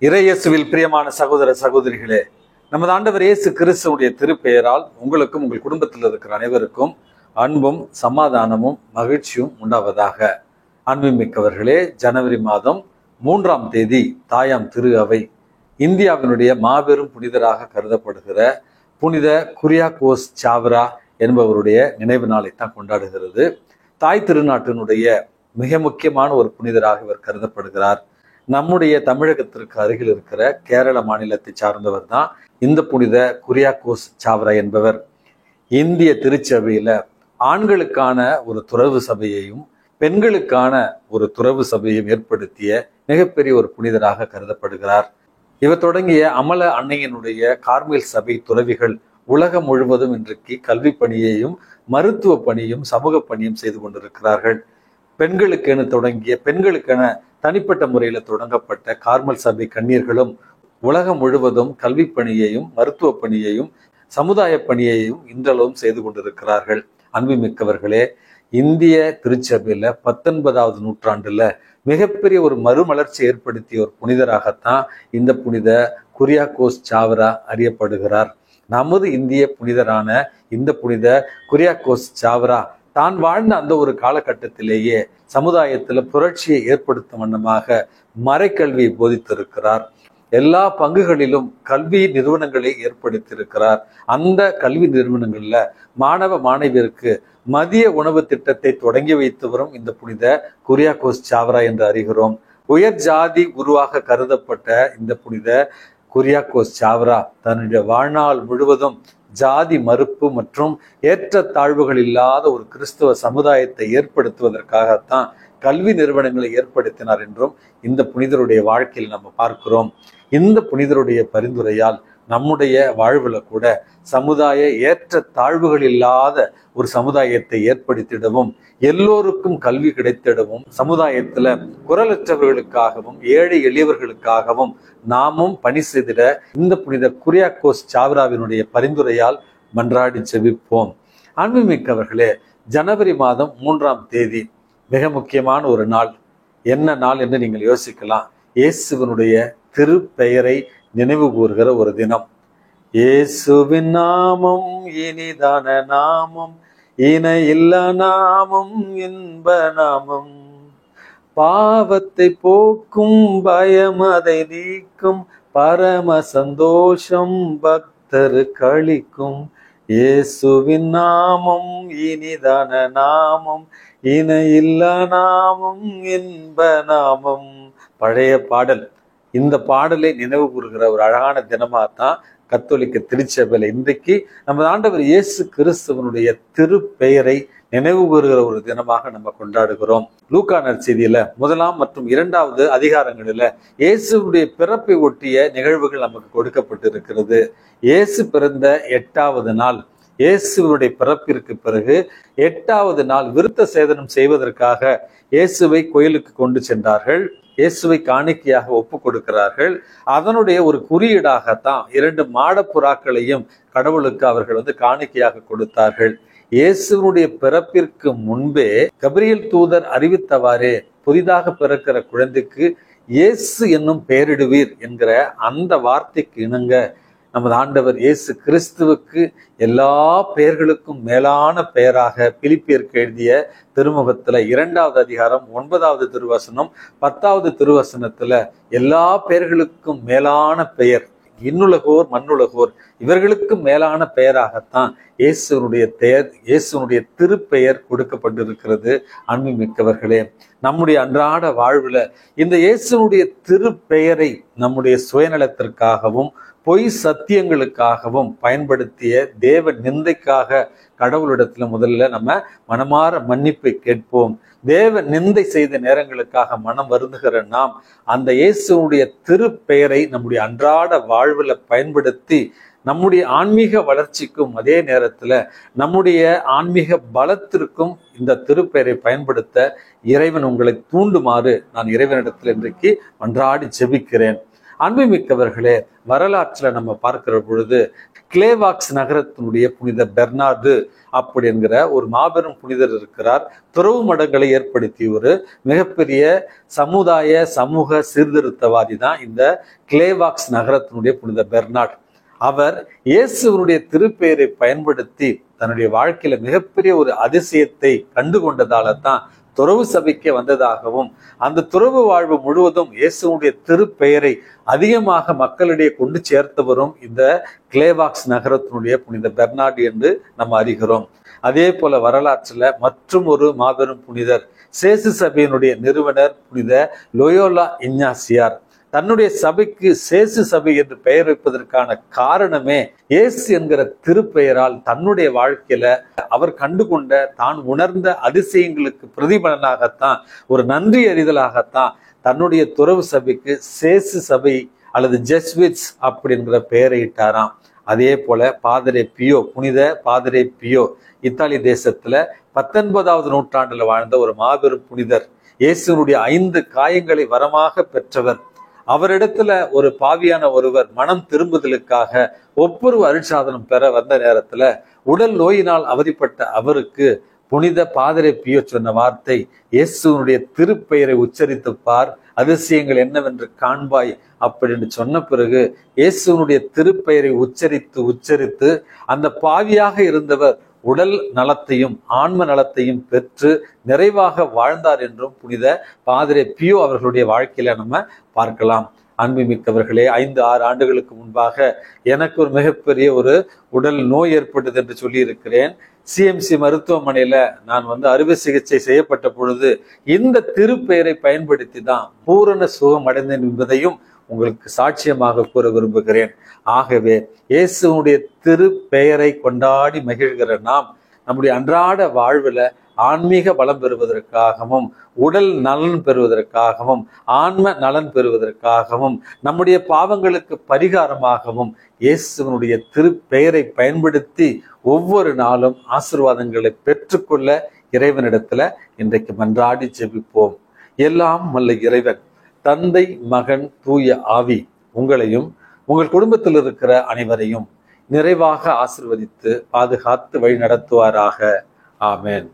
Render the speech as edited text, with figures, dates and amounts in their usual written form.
இறையேசுவில் பிரியமான சகோதர சகோதரிகளே, நமது ஆண்டவர் இயேசு கிறிஸ்துவுடைய திருப்பெயரால் உங்களுக்கும் உங்கள் குடும்பத்தில் இருக்கிற அனைவருக்கும் அன்பும் சமாதானமும் மகிழ்ச்சியும் உண்டாவதாக. அன்புமிக்கவர்களே, ஜனவரி மாதம் 3ஆம் தேதி தாயாம் திரு அவை இந்தியாவினுடைய மாபெரும் புனிதராக கருதப்படுகிற புனித குரியாகோஸ் சாவ்ரா என்பவருடைய நினைவு நாளை தான் கொண்டாடுகிறது. தாய் திருநாட்டினுடைய மிக முக்கியமான ஒரு புனிதராக இவர் கருதப்படுகிறார். நம்முடைய தமிழகத்திற்கு அருகில் இருக்கிற கேரள மாநிலத்தை சார்ந்தவர் தான் இந்த புனித குரியாகோஸ் சாவ்ரா என்பவர். இந்திய திருச்சபையில ஆண்களுக்கான ஒரு துறவு சபையையும் பெண்களுக்கான ஒரு துறவு சபையையும் ஏற்படுத்திய மிகப்பெரிய ஒரு புனிதராக கருதப்படுகிறார். இவர் தொடங்கிய அமல அன்னையினுடைய கார்மேல் சபை துறவிகள் உலகம் முழுவதும் இன்றைக்கு கல்வி பணியையும் மருத்துவ பணியும் சமூக பணியும் செய்து கொண்டிருக்கிறார்கள். பெண்களுக்கென தனிப்பட்ட முறையில் தொடங்கப்பட்ட கார்மல் சபை கன்னியர்களும் உலகம் முழுவதும் கல்வி பணியையும் மருத்துவ பணியையும் சமுதாய பணியையும் இன்றளவும் செய்து கொண்டிருக்கிறார்கள். அன்புமிக்கவர்களே, இந்திய திருச்சபையில 19வது நூற்றாண்டுல மிகப்பெரிய ஒரு மறுமலர்ச்சி ஏற்படுத்திய ஒரு புனிதராகத்தான் இந்த புனித குரியாகோஸ் சாவ்ரா அறியப்படுகிறார். நமது இந்திய புனிதரான இந்த புனித குரியாகோஸ் சாவ்ரா தான் வாழ்ந்த அந்த ஒரு காலகட்டத்திலேயே சமுதாயத்துல புரட்சியை ஏற்படுத்தும் வண்ணமாக மறைக்கல்வியை போதித்திருக்கிறார். எல்லா பங்குகளிலும் கல்வி நிறுவனங்களை ஏற்படுத்தியிருக்கிறார். அந்த கல்வி நிறுவனங்கள்ல மாணவ மாணவியருக்கு மதிய உணவு திட்டத்தை தொடங்கி வைத்து வரும் இந்த புனித குரியாகோஸ் சாவ்ரா என்று அறிகிறோம். உயர் ஜாதி குருவாக கருதப்பட்ட இந்த புனித குரியாகோஸ் சாவ்ரா தன்னுடைய வாழ்நாள் முழுவதும் ஜாதி மறுப்பு மற்றும் ஏற்றத்தாழ்வுகள் இல்லாத ஒரு கிறிஸ்தவ சமுதாயத்தை ஏற்படுத்துவதற்காகத்தான் கல்வி நிறுவனங்களை ஏற்படுத்தினார் என்றும் இந்த புனிதருடைய வாழ்க்கையில் நம்ம பார்க்கிறோம். இந்த புனிதருடைய பரிந்துரையால் நம்முடைய வாழ்வுல கூட சமுதாய ஏற்ற தாழ்வுகள் இல்லாத ஒரு சமுதாயத்தை ஏற்படுத்திடவும் எல்லோருக்கும் கல்வி கிடைத்திடவும் சமுதாயத்துல குரலற்றவர்களுக்காகவும் ஏழை எளியவர்களுக்காகவும் நாமும் பணி செய்திட இந்த புனித குரியாகோஸ் சாவ்ராவினுடைய பரிந்துரையால் மன்றாடி ஜெபிப்போம். அன்புமிக்கவர்களே, ஜனவரி மாதம் 3ஆம் தேதி மிக முக்கியமான ஒரு நாள். என்ன நாள் என்று நீங்கள் யோசிக்கலாம். இயேசுவினுடைய திருப்பெயரை நினைவு கூறுகிற ஒரு தினம். இயேசுவின் நாமம் இனிதான நாமம், இணை இல்ல நாமம், இன்ப நாமம், பாவத்தை போக்கும் பயம் அதை நீக்கும், பரம சந்தோஷம் பக்தருக்கு அளிக்கும். இயேசுவின் நாமம் இனிதான நாமம், இணை இல்ல நாமம், இன்ப நாமம். பழைய பாடல். இந்த பாடலை நினைவு கூறுகிற ஒரு அழகான தினமாகத்தான் கத்தோலிக்க திருச்சபையில இன்றைக்கு நமது ஆண்டவர் இயேசு கிறிஸ்துவனுடைய திருப்பெயரை நினைவு கூறுகிற ஒரு தினமாக நம்ம கொண்டாடுகிறோம். லூக்கா நற்செய்தியில 1 மற்றும் 2வது அதிகாரங்களில இயேசுடைய பிறப்பை ஒட்டிய நிகழ்வுகள் நமக்கு கொடுக்கப்பட்டிருக்கிறது. இயேசு பிறந்த 8வது நாள், இயேசுடைய பிறப்பிற்கு பிறகு 8வது நாள் விருத்த சேதனம் செய்வதற்காக இயேசுவை கோயிலுக்கு கொண்டு சென்றார்கள். இயேசுவை காணிக்கையாக ஒப்பு கொடுக்கிறார்கள். அதனுடைய ஒரு குறியீடாகத்தான் 2 மாடப்புறாக்களையும் கடவுளுக்கு அவர்கள் காணிக்கையாக கொடுத்தார்கள். இயேசுனுடைய பிறப்பிற்கு முன்பே கபிரியேல் தூதர் அறிவித்தவாறே புதிதாக பிறக்கிற குழந்தைக்கு இயேசு என்னும் பெயரிடுவீர் என்கிற அந்த வார்த்தைக்கு இணங்க நமது ஆண்டவர் இயேசு கிறிஸ்துவுக்கு எல்லா பெயர்களுக்கும் மேலான பெயராக பிலிப்பியருக்கு எழுதிய திருமுகத்துல 2வது அதிகாரம் 9வது திருவசனம் 10வது திருவசனத்துல எல்லா பெயர்களுக்கும் மேலான பெயர், இன்னுலகோர் மண்ணுலகோர் இவர்களுக்கு மேலான பெயராகத்தான் இயேசுனுடைய திருப்பெயர் கொடுக்கப்பட்டிருக்கிறது. அன்புமிக்கவர்களே, நம்முடைய அன்றாட வாழ்வுல இந்த இயேசுனுடைய திருப்பெயரை நம்முடைய சுயநலத்திற்காகவும் பொய் சத்தியங்களுக்காகவும் பயன்படுத்திய தேவ நிந்தைக்காக கடவுளிடத்துல முதல்ல நம்ம மனமாற மன்னிப்பை கேட்போம். தேவ நிந்தை செய்த நேரங்களுக்காக மனம் வருந்துகிற நாம் அந்த இயேசுடைய திருப்பெயரை நம்முடைய அன்றாட வாழ்வுல பயன்படுத்தி நம்முடைய ஆன்மீக வளர்ச்சிக்கும் அதே நேரத்துல நம்முடைய ஆன்மீக பலத்திற்கும் இந்த திருப்பெயரை பயன்படுத்த இறைவன் உங்களை தூண்டுமாறு நான் இறைவனிடத்தில் இன்றைக்கு மன்றாடி ஜெபிக்கிறேன். அன்புமிக்கவர்களே, வரலாற்றுல நம்ம பார்க்கிற பொழுது கிளேவாக்ஸ் நகரத்தினுடைய புனித பெர்னார்டு அப்படி என்கிற ஒரு மாபெரும் புனிதர் இருக்கிறார். துறவு மடங்களை ஏற்படுத்திய ஒரு மிகப்பெரிய சமூக சீர்திருத்தவாதி தான் இந்த கிளேவாக்ஸ் நகரத்தினுடைய புனித பெர்னார்டு. அவர் இயேசுவனுடைய திருப்பெயரை பயன்படுத்தி தன்னுடைய வாழ்க்கையில மிகப்பெரிய ஒரு அதிசயத்தை கண்டு கொண்டதால தான் துறவு சபைக்கு வந்ததாகவும், அந்த துறவு வாழ்வு முழுவதும் இயேசுடைய திருப்பெயரை அதிகமாக மக்களிடையே கொண்டு சேர்த்தவரும் இந்த கிளேவாக்ஸ் நகரத்தினுடைய புனித பெர்னார்டு என்று நம்ம அறிகிறோம். அதே போல வரலாற்றுல மற்றும் ஒரு மாபெரும் புனிதர், சேசு சபையினுடைய நிறுவனர் புனித லோயோலா இஞ்ஞாசியார். தன்னுடைய சபைக்கு சேசு சபை என்று பெயர் வைப்பதற்கான காரணமே இயேசு என்கிற திருப்பெயரால் தன்னுடைய வாழ்க்கையில அவர் கண்டுகொண்ட தான் உணர்ந்த அதிசயங்களுக்கு பிரதிபலனாகத்தான், ஒரு நன்றி அறிதலாகத்தான் தன்னுடைய துறவு சபைக்கு சேசு சபை அல்லது ஜெஸ்விட்ஸ் அப்படிங்கிற பெயரை இட்டாராம். அதே போல பாதிரே பியோ, புனித பாதிரே பியோ இத்தாலி தேசத்துல 19வது நூற்றாண்டுல வாழ்ந்த ஒரு மாபெரும் புனிதர். இயேசுனுடைய 5 காயங்களை வரமாக பெற்றவர். அவரிடத்துல ஒரு பாவியான ஒருவர் மனம் திரும்புதலுக்காக ஒப்புரவு அருட்சாதனம் பெற வந்த நேரத்துல உடல் நோயினால் அவதிப்பட்ட அவருக்கு புனித பாதிரே பியோ சொன்ன வார்த்தை, இயேசுனுடைய திருப்பெயரை உச்சரித்து பார், அதிசயங்கள் என்னவென்று காண்பாய் அப்படின்னு சொன்ன பிறகு இயேசுனுடைய திருப்பெயரை உச்சரித்து அந்த பாவியாக இருந்தவர் உடல் நலத்தையும் ஆன்ம நலத்தையும் பெற்று நிறைவாக வாழ்ந்தார் என்றும் புனித பாதிரே பியோ அவர்களுடைய வாழ்க்கையில நம்ம பார்க்கலாம். அன்புமிக்கவர்களே, 5-6 ஆண்டுகளுக்கு முன்பாக எனக்கு ஒரு மிகப்பெரிய ஒரு உடல் நோய் ஏற்பட்டது என்று சொல்லி இருக்கிறேன். சிஎம்சி மருத்துவமனையில நான் அறுவை சிகிச்சை செய்யப்பட்ட பொழுது இந்த திருப்பெயரை பயன்படுத்தி தான் பூரண சுகம் அடைந்தேன் என்பதையும் உங்களுக்கு சாட்சியமாக கூற விரும்புகிறேன். ஆகவே இயேசுனுடைய திருப்பெயரை கொண்டாடி மகிழ்கிற நாம் நம்முடைய அன்றாட வாழ்வுல ஆன்மீக பலம் பெறுவதற்காகவும், உடல் நலன் பெறுவதற்காகவும், ஆன்ம நலன் பெறுவதற்காகவும், நம்முடைய பாவங்களுக்கு பரிகாரமாகவும் இயேசுவனுடைய திருப்பெயரை பயன்படுத்தி ஒவ்வொரு நாளும் ஆசீர்வாதங்களை பெற்றுக்கொள்ள இறைவனிடத்துல இன்றைக்கு மன்றாடி ஜெபிப்போம். எல்லாம் வல்ல இறைவன் தந்தை, மகன், தூய ஆவி உங்களையும் உங்கள் குடும்பத்தில் இருக்கிற அனைவரையும் நிறைவாக ஆசீர்வதித்து பாதுகாத்து வழி நடத்துவாராக. ஆமென்.